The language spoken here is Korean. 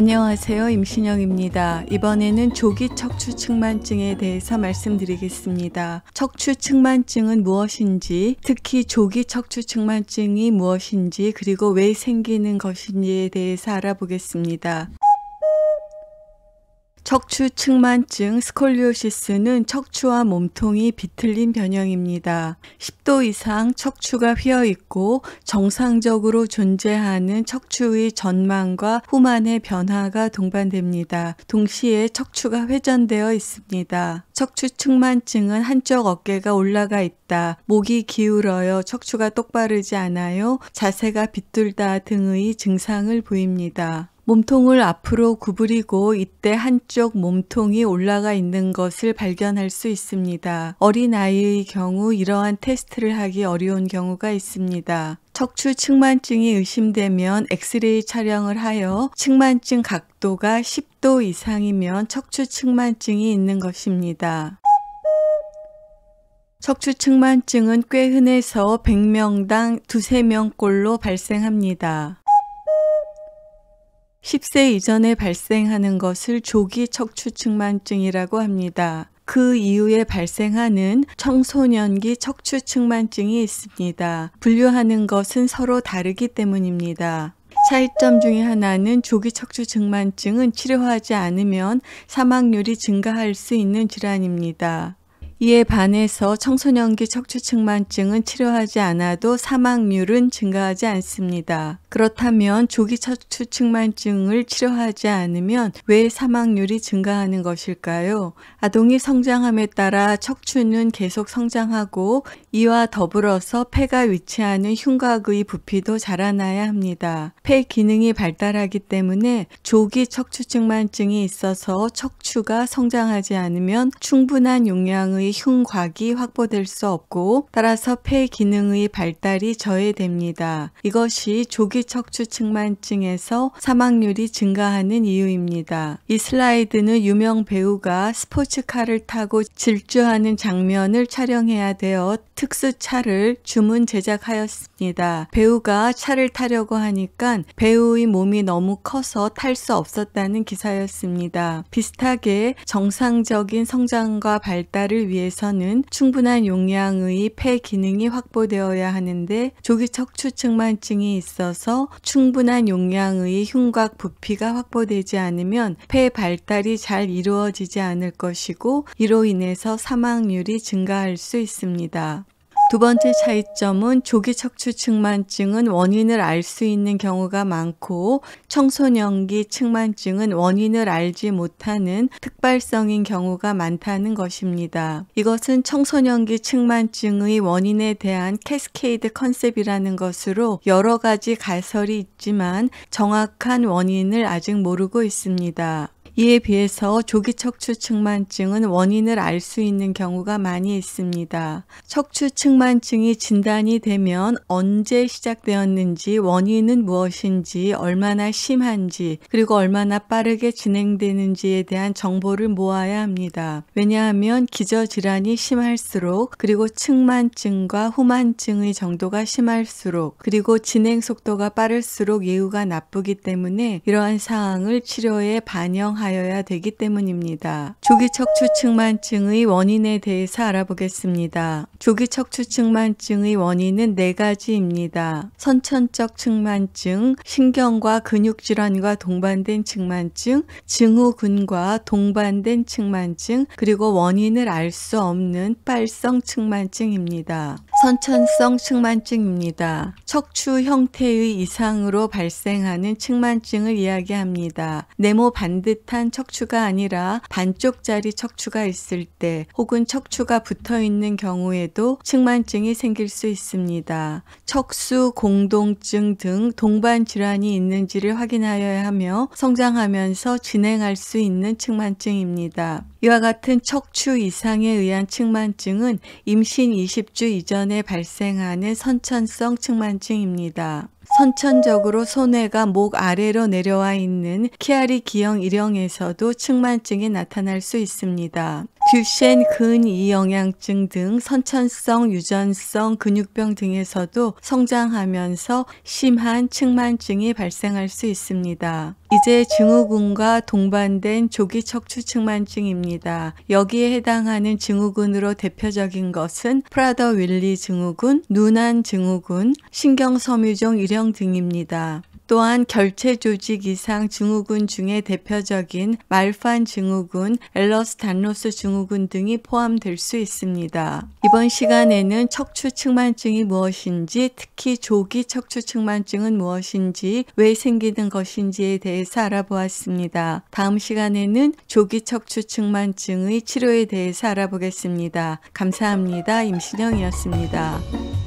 안녕하세요. 임신영입니다. 이번에는 조기 척추 측만증에 대해서 말씀드리겠습니다. 척추 측만증은 무엇인지, 특히 조기 척추 측만증이 무엇인지, 그리고 왜 생기는 것인지에 대해서 알아보겠습니다. 척추 측만증 스콜리오시스는 척추와 몸통이 비틀린 변형입니다. 10도 이상 척추가 휘어 있고 정상적으로 존재하는 척추의 전만과 후만의 변화가 동반됩니다. 동시에 척추가 회전되어 있습니다. 척추 측만증은 한쪽 어깨가 올라가 있다, 목이 기울어요, 척추가 똑바르지 않아요, 자세가 비뚤다 등의 증상을 보입니다. 몸통을 앞으로 구부리고 이때 한쪽 몸통이 올라가 있는 것을 발견할 수 있습니다. 어린아이의 경우 이러한 테스트를 하기 어려운 경우가 있습니다. 척추 측만증이 의심되면 엑스레이 촬영을 하여 측만증 각도가 10도 이상이면 척추 측만증이 있는 것입니다. 척추 측만증은 꽤 흔해서 100명당 2~3명꼴로 발생합니다. 10세 이전에 발생하는 것을 조기 척추 측만증이라고 합니다. 그 이후에 발생하는 청소년기 척추 측만증이 있습니다. 분류하는 것은 서로 다르기 때문입니다. 차이점 중에 하나는 조기 척추 측만증은 치료하지 않으면 사망률이 증가할 수 있는 질환입니다. 이에 반해서 청소년기 척추 측만증은 치료하지 않아도 사망률은 증가하지 않습니다. 그렇다면 조기 척추 측만증을 치료하지 않으면 왜 사망률이 증가하는 것일까요? 아동이 성장함에 따라 척추는 계속 성장하고 이와 더불어서 폐가 위치하는 흉곽의 부피도 자라나야 합니다. 폐 기능이 발달하기 때문에 조기 척추 측만증이 있어서 척추가 성장하지 않으면 충분한 용량의 흉곽이 확보될 수 없고 따라서 폐 기능의 발달이 저해됩니다. 이것이 조기 척추 측만증에서 사망률이 증가하는 이유입니다. 이 슬라이드는 유명 배우가 스포츠카를 타고 질주하는 장면을 촬영해야 되어 특수차를 주문 제작하였습니다. 배우가 차를 타려고 하니까 배우의 몸이 너무 커서 탈 수 없었다는 기사였습니다. 비슷하게 정상적인 성장과 발달을 위해서는 충분한 용량의 폐 기능이 확보되어야 하는데 조기 척추 측만증이 있어서 충분한 용량의 흉곽 부피가 확보되지 않으면 폐 발달이 잘 이루어지지 않을 것이고 이로 인해서 사망률이 증가할 수 있습니다. 두 번째 차이점은 조기 척추 측만증은 원인을 알 수 있는 경우가 많고 청소년기 측만증은 원인을 알지 못하는 특발성인 경우가 많다는 것입니다. 이것은 청소년기 측만증의 원인에 대한 캐스케이드 컨셉이라는 것으로 여러 가지 가설이 있지만 정확한 원인을 아직 모르고 있습니다. 이에 비해서 조기 척추 측만증은 원인을 알 수 있는 경우가 많이 있습니다. 척추 측만증이 진단이 되면 언제 시작되었는지, 원인은 무엇인지, 얼마나 심한지, 그리고 얼마나 빠르게 진행되는지에 대한 정보를 모아야 합니다. 왜냐하면 기저질환이 심할수록, 그리고 측만증과 후만증의 정도가 심할수록, 그리고 진행 속도가 빠를수록 예후가 나쁘기 때문에 이러한 사항을 치료에 반영하여야 되기 때문입니다. 조기 척추 측만증의 원인에 대해서 알아보겠습니다. 조기 척추 측만증의 원인은 4가지입니다. 선천적 측만증, 신경과 근육질환과 동반된 측만증, 증후군과 동반된 측만증, 그리고 원인을 알 수 없는 빨성 측만증입니다. 선천성 측만증입니다. 척추 형태의 이상으로 발생하는 측만증을 이야기합니다. 네모 반듯한 척추가 아니라 반쪽짜리 척추가 있을 때 혹은 척추가 붙어있는 경우에도 측만증이 생길 수 있습니다. 척수 공동증 등 동반 질환이 있는지를 확인하여야 하며 성장하면서 진행할 수 있는 측만증입니다. 이와 같은 척추 이상에 의한 측만증은 임신 20주 이전에 발생하는 선천성 측만증입니다. 선천적으로 손해가 목 아래로 내려와 있는 키아리 기형 일형에서도 측만증이 나타날 수 있습니다. 듀셴 근이영양증 등 선천성, 유전성 근육병 등에서도 성장하면서 심한 측만증이 발생할 수 있습니다. 이제 증후군과 동반된 조기 척추 측만증입니다. 여기에 해당하는 증후군으로 대표적인 것은 프라더-윌리 증후군, 누난 증후군, 신경섬유종 일형 등입니다. 또한 결체 조직 이상 증후군 중에 대표적인 말판 증후군, 엘러스단로스 증후군 등이 포함될 수 있습니다. 이번 시간에는 척추 측만증이 무엇인지, 특히 조기 척추 측만증은 무엇인지, 왜 생기는 것인지에 대해서 알아보았습니다. 다음 시간에는 조기 척추 측만증의 치료에 대해서 알아보겠습니다. 감사합니다. 임신영이었습니다.